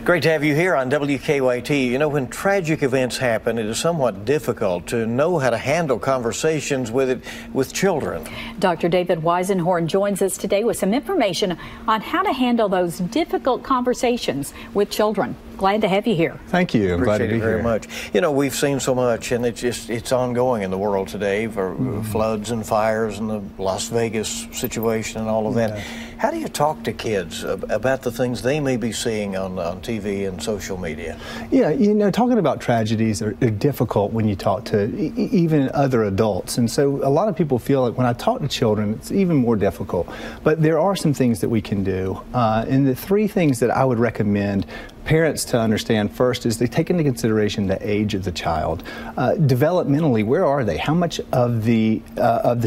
Great to have you here on WKYT. You know, when tragic events happen, it is somewhat difficult to know how to handle conversations with children. Dr. David Weisenhorn joins us today with some information on how to handle those difficult conversations with children. Glad to have you here. Thank you. I'm glad to be here. Very much. You know, we've seen so much, and it's ongoing in the world today for floods and fires and the Las Vegas situation and all of that. How do you talk to kids about the things they may be seeing on TV and social media? Yeah, you know, talking about tragedies are difficult when you talk to even other adults. And so a lot of people feel like when I talk to children, it's even more difficult. But there are some things that we can do. And the three things that I would recommend parents to understand first is they take into consideration the age of the child. Developmentally, where are they? How much of the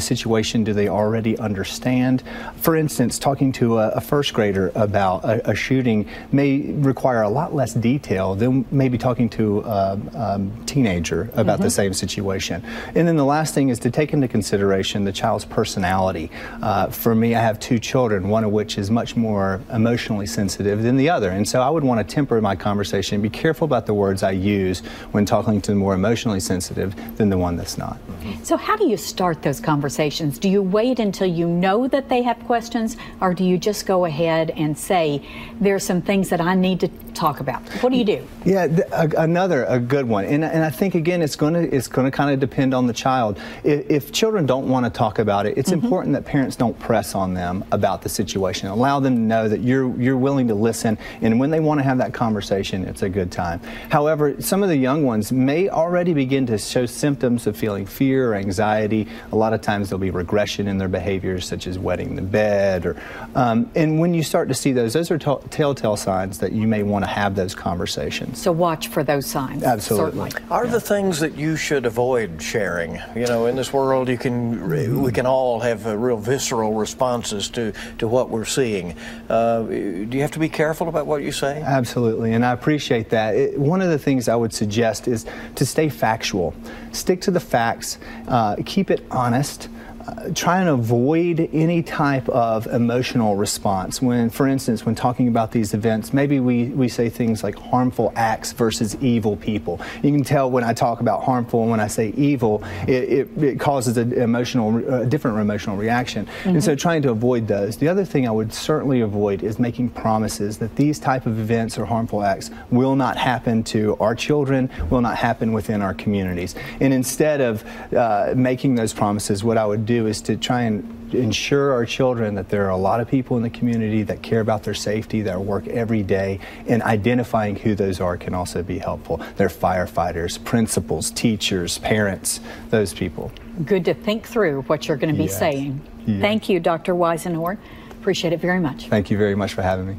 situation do they already understand? For instance, talking to a first grader about a shooting may require a lot less detail than maybe talking to a teenager about the same situation. And then the last thing is to take into consideration the child's personality. For me, I have two children, one of which is much more emotionally sensitive than the other. And so I would want to temper my conversation, be careful about the words I use when talking to the more emotionally sensitive than the one that's not. So how do you start those conversations? Do you wait until you know that they have questions, or do you just go ahead and say, there's some things that I need to talk about? What do you do? Yeah, a good one. And I think, again, it's going to kind of depend on the child. If children don't want to talk about it, it's important that parents don't press on them about the situation. Allow them to know that you're willing to listen, and when they want to have that conversation, it's a good time. However, some of the young ones may already begin to show symptoms of feeling fear or anxiety. A lot of times there'll be regression in their behaviors, such as wetting the bed. And when you start to see those are telltale signs that you may want to have those conversations. So watch for those signs. Absolutely. Certainly. Are the things that you should avoid sharing? You know, in this world, we can all have real visceral responses to what we're seeing. Do you have to be careful about what you say? Absolutely, and I appreciate that. One of the things I would suggest is to stay factual. Stick to the facts, keep it honest. Try and avoid any type of emotional response. When, for instance, when talking about these events, maybe we say things like harmful acts versus evil people. You can tell when I talk about harmful and when I say evil, it causes a different emotional reaction. And so trying to avoid those. The other thing I would certainly avoid is making promises that these type of events or harmful acts will not happen to our children, will not happen within our communities. And instead of making those promises, what I would do is to try and ensure our children that there are a lot of people in the community that care about their safety, that work every day, and identifying who those are can also be helpful. They're firefighters, principals, teachers, parents, those people. Good to think through what you're going to be saying. Thank you, Dr. Weisenhorn. Appreciate it very much. Thank you very much for having me.